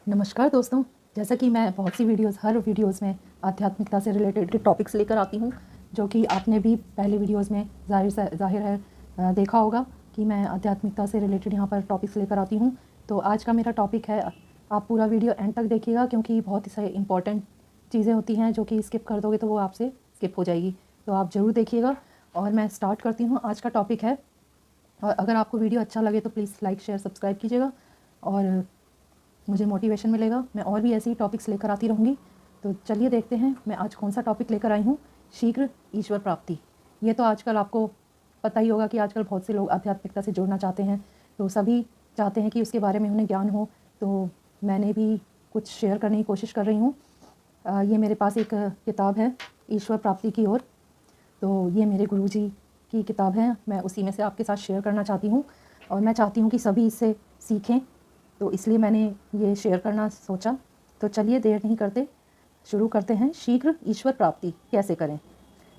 नमस्कार दोस्तों। जैसा कि मैं बहुत सी हर वीडियोस में आध्यात्मिकता से रिलेटेड टॉपिक्स लेकर आती हूँ, जो कि आपने भी पहले वीडियोस में जाहिर है देखा होगा कि मैं आध्यात्मिकता से रिलेटेड यहाँ पर टॉपिक्स लेकर आती हूँ। तो आज का मेरा टॉपिक है, आप पूरा वीडियो एंड तक देखिएगा क्योंकि बहुत ही सारी इंपॉर्टेंट चीज़ें होती हैं जो कि स्किप कर दोगे तो वो आपसे स्किप हो जाएगी। तो आप ज़रूर देखिएगा और मैं स्टार्ट करती हूँ। आज का टॉपिक है, और अगर आपको वीडियो अच्छा लगे तो प्लीज़ लाइक शेयर सब्सक्राइब कीजिएगा और मुझे मोटिवेशन मिलेगा। मैं और भी ऐसे ही टॉपिक्स लेकर आती रहूँगी। तो चलिए देखते हैं मैं आज कौन सा टॉपिक लेकर आई हूँ। शीघ्र ईश्वर प्राप्ति। ये तो आजकल आपको पता ही होगा कि आजकल बहुत से लोग आध्यात्मिकता से जुड़ना चाहते हैं, तो सभी चाहते हैं कि उसके बारे में उन्हें ज्ञान हो। तो मैंने भी कुछ शेयर करने की कोशिश कर रही हूँ। ये मेरे पास एक किताब है, ईश्वर प्राप्ति की ओर। तो ये मेरे गुरुजी की किताब है, मैं उसी में से आपके साथ शेयर करना चाहती हूँ और मैं चाहती हूँ कि सभी इससे सीखें, तो इसलिए मैंने ये शेयर करना सोचा। तो चलिए देर नहीं करते, शुरू करते हैं। शीघ्र ईश्वर प्राप्ति कैसे करें,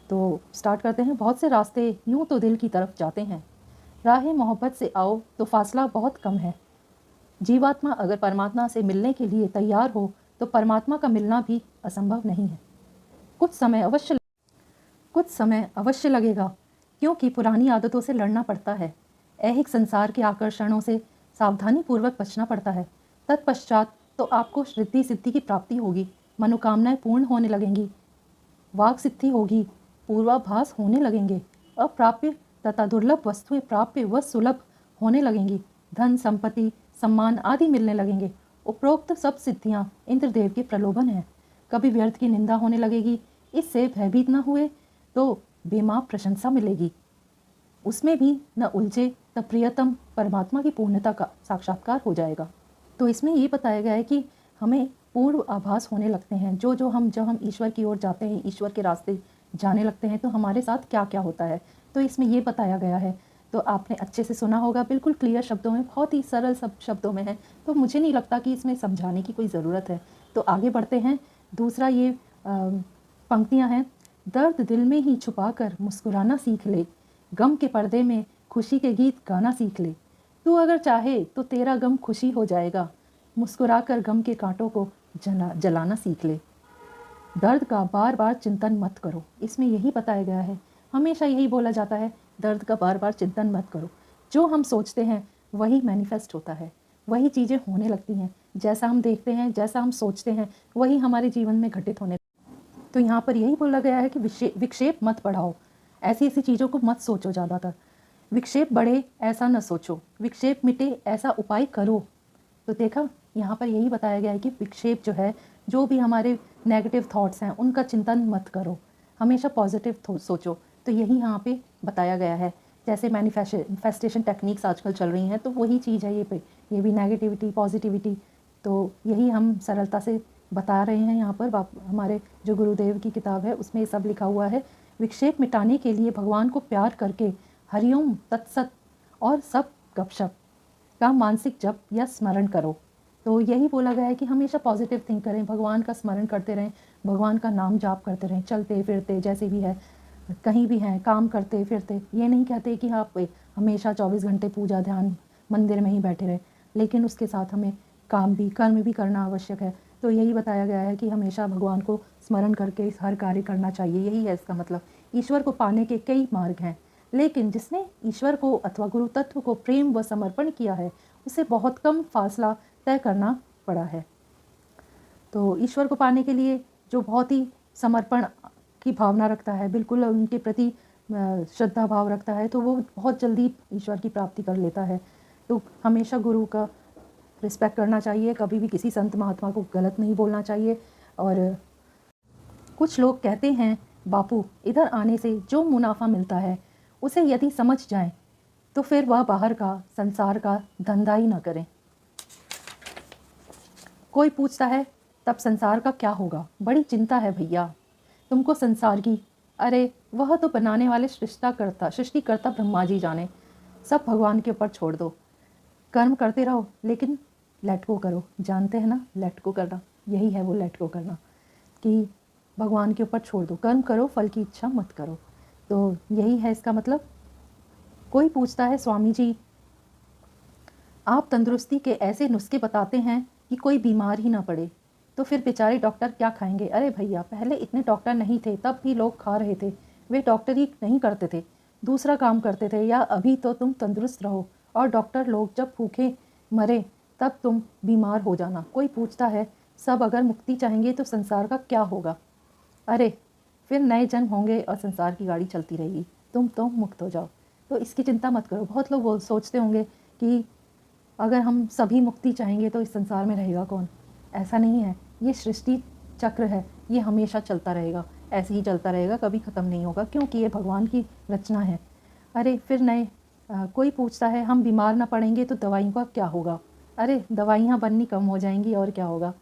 तो स्टार्ट करते हैं। बहुत से रास्ते यूं तो दिल की तरफ जाते हैं, राह मोहब्बत से आओ तो फासला बहुत कम है। जीवात्मा अगर परमात्मा से मिलने के लिए तैयार हो तो परमात्मा का मिलना भी असंभव नहीं है। कुछ समय अवश्य लगेगा, क्योंकि पुरानी आदतों से लड़ना पड़ता है। ऐहिक संसार के आकर्षणों से सावधानी पूर्वक बचना पड़ता है। तत्पश्चात तो आपको रिद्धि सिद्धि की प्राप्ति होगी, मनोकामनाएं पूर्ण होने लगेंगी, वाक सिद्धि होगी, पूर्वाभास होने लगेंगे, अप्राप्य तथा दुर्लभ वस्तुएं प्राप्य व सुलभ होने लगेंगी, धन संपत्ति सम्मान आदि मिलने लगेंगे। उपरोक्त सब सिद्धियां इंद्रदेव के प्रलोभन हैं। कभी व्यर्थ की निंदा होने लगेगी, इससे भयभीत न हुए तो बेमाप प्रशंसा मिलेगी। उसमें भी न उलझे तो प्रियतम परमात्मा की पूर्णता का साक्षात्कार हो जाएगा। तो इसमें ये बताया गया है कि हमें पूर्व आभास होने लगते हैं, जब हम ईश्वर की ओर जाते हैं, ईश्वर के रास्ते जाने लगते हैं तो हमारे साथ क्या क्या होता है। तो इसमें ये बताया गया है, तो आपने अच्छे से सुना होगा, बिल्कुल क्लियर शब्दों में, बहुत ही सरल सब शब्दों में है। तो मुझे नहीं लगता कि इसमें समझाने की कोई ज़रूरत है। तो आगे बढ़ते हैं। दूसरा ये पंक्तियाँ हैं, दर्द दिल में ही छुपा कर मुस्कुराना सीख ले, गम के पर्दे में खुशी के गीत गाना सीख ले। तू अगर चाहे तो तेरा गम खुशी हो जाएगा, मुस्कुरा कर गम के कांटों को जलाना सीख ले। दर्द का बार बार चिंतन मत करो, इसमें यही बताया गया है। हमेशा यही बोला जाता है, दर्द का बार बार चिंतन मत करो। जो हम सोचते हैं वही मैनिफेस्ट होता है, वही चीज़ें होने लगती हैं। जैसा हम देखते हैं, जैसा हम सोचते हैं, वही हमारे जीवन में घटित होने। तो यहाँ पर यही बोला गया है कि विक्षेप मत बढ़ाओ, ऐसी ऐसी चीज़ों को मत सोचो ज़्यादातर। विक्षेप बढ़े ऐसा न सोचो, विक्षेप मिटे ऐसा उपाय करो। तो देखा, यहाँ पर यही बताया गया है कि विक्षेप जो है, जो भी हमारे नेगेटिव थॉट्स हैं उनका चिंतन मत करो, हमेशा पॉजिटिव सोचो। तो यही यहाँ पे बताया गया है। जैसे मैनिफेस्टेशन टेक्निक्स आजकल चल रही हैं, तो वही चीज़ है ये भी नेगेटिविटी पॉजिटिविटी। तो यही हम सरलता से बता रहे हैं यहाँ पर। हमारे जो गुरुदेव की किताब है उसमें ये सब लिखा हुआ है। विक्षेप मिटाने के लिए भगवान को प्यार करके हरिओम तत्सत और सब गपशप का मानसिक जप या स्मरण करो। तो यही बोला गया है कि हमेशा पॉजिटिव थिंक करें, भगवान का स्मरण करते रहें, भगवान का नाम जाप करते रहें, चलते फिरते जैसे भी है, कहीं भी हैं, काम करते फिरते। ये नहीं कहते कि आप हमेशा 24 घंटे पूजा ध्यान मंदिर में ही बैठे रहें, लेकिन उसके साथ हमें कर्म भी करना आवश्यक है। तो यही बताया गया है कि हमेशा भगवान को स्मरण करके हर कार्य करना चाहिए। यही है इसका मतलब। ईश्वर को पाने के कई मार्ग हैं, लेकिन जिसने ईश्वर को अथवा गुरु तत्व को प्रेम व समर्पण किया है, उसे बहुत कम फासला तय करना पड़ा है। तो ईश्वर को पाने के लिए जो बहुत ही समर्पण की भावना रखता है, बिल्कुल उनके प्रति श्रद्धा भाव रखता है, तो वो बहुत जल्दी ईश्वर की प्राप्ति कर लेता है। तो हमेशा गुरु का रिस्पेक्ट करना चाहिए, कभी भी किसी संत महात्मा को गलत नहीं बोलना चाहिए। और कुछ लोग कहते हैं, बापू इधर आने से जो मुनाफा मिलता है उसे यदि समझ जाएं तो फिर वह बाहर का संसार का धंधा ही न करें। कोई पूछता है, तब संसार का क्या होगा? बड़ी चिंता है भैया तुमको संसार की। अरे वह तो बनाने वाले सृष्टिकर्ता ब्रह्मा जी जाने। सब भगवान के ऊपर छोड़ दो, कर्म करते रहो, लेकिन लेट गो करो। जानते हैं ना, लेट गो करना, यही है वो लेट गो करना, कि भगवान के ऊपर छोड़ दो, कर्म करो, फल की इच्छा मत करो। तो यही है इसका मतलब। कोई पूछता है, स्वामी जी आप तंदुरुस्ती के ऐसे नुस्खे बताते हैं कि कोई बीमार ही ना पड़े। तो फिर बेचारे डॉक्टर क्या खाएंगे? अरे भैया, पहले इतने डॉक्टर नहीं थे, तब भी लोग खा रहे थे। वे डॉक्टर ही नहीं करते थे, दूसरा काम करते थे। या अभी तो तुम तंदुरुस्त रहो और डॉक्टर लोग जब भूखे मरे तब तुम बीमार हो जाना। कोई पूछता है सब अगर मुक्ति चाहेंगे तो संसार का क्या होगा? अरे फिर नए जन्म होंगे और संसार की गाड़ी चलती रहेगी, तुम तो मुक्त हो जाओ। तो इसकी चिंता मत करो। बहुत लोग वो सोचते होंगे कि अगर हम सभी मुक्ति चाहेंगे तो इस संसार में रहेगा कौन? ऐसा नहीं है। ये सृष्टि चक्र है, ये हमेशा चलता रहेगा, ऐसे ही चलता रहेगा, कभी ख़त्म नहीं होगा, क्योंकि ये भगवान की रचना है। अरे फिर कोई पूछता है हम बीमार ना पड़ेंगे तो दवाइयों का क्या होगा? अरे दवाइयाँ बननी कम हो जाएंगी और क्या होगा।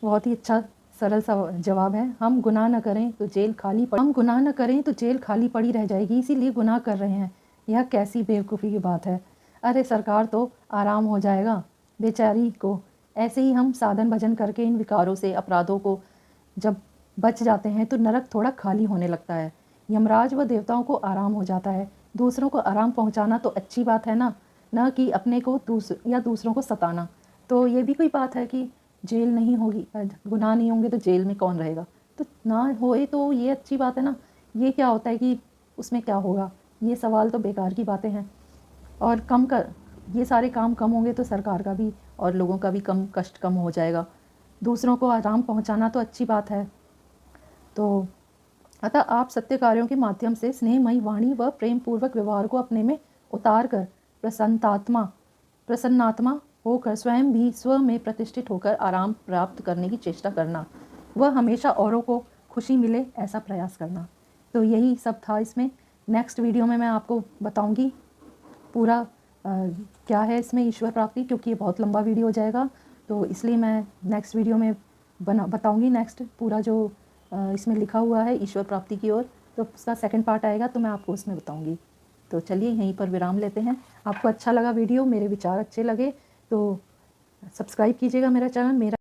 बहुत ही अच्छा सरल सा जवाब है। हम गुनाह न करें तो जेल खाली पड़ी रह जाएगी, इसीलिए गुनाह कर रहे हैं। यह कैसी बेवकूफ़ी की बात है। अरे सरकार तो आराम हो जाएगा बेचारी को। ऐसे ही हम साधन भजन करके इन विकारों से, अपराधों को जब बच जाते हैं तो नरक थोड़ा खाली होने लगता है। यमराज व देवताओं को आराम हो जाता है। दूसरों को आराम पहुंचाना तो अच्छी बात है ना, न कि अपने को दूसरों को सताना। तो ये भी कोई बात है कि जेल नहीं होगी, गुनाह नहीं होंगे तो जेल में कौन रहेगा? तो ना होए तो ये अच्छी बात है ना। ये क्या होता है कि उसमें क्या होगा? ये सवाल तो बेकार की बातें हैं। और ये सारे काम कम होंगे तो सरकार का भी और लोगों का भी कष्ट कम हो जाएगा। दूसरों को आराम पहुंचाना तो अच्छी बात है। तो अतः आप सत्य कार्यों के माध्यम से स्नेहमयी वाणी व प्रेम पूर्वक व्यवहार को अपने में उतार कर प्रसन्नात्मा होकर स्वयं भी स्व में प्रतिष्ठित होकर आराम प्राप्त करने की चेष्टा करना, वह हमेशा औरों को खुशी मिले ऐसा प्रयास करना। तो यही सब था इसमें। नेक्स्ट वीडियो में मैं आपको बताऊंगी पूरा क्या है इसमें ईश्वर प्राप्ति, क्योंकि ये बहुत लंबा वीडियो हो जाएगा। तो इसलिए मैं नेक्स्ट वीडियो में बताऊंगी नेक्स्ट पूरा जो इसमें लिखा हुआ है ईश्वर प्राप्ति की ओर। तो उसका सेकंड पार्ट आएगा तो मैं आपको उसमें बताऊंगी। तो चलिए यहीं पर विराम लेते हैं। आपको अच्छा लगा वीडियो, मेरे विचार अच्छे लगे तो सब्सक्राइब कीजिएगा मेरा चैनल।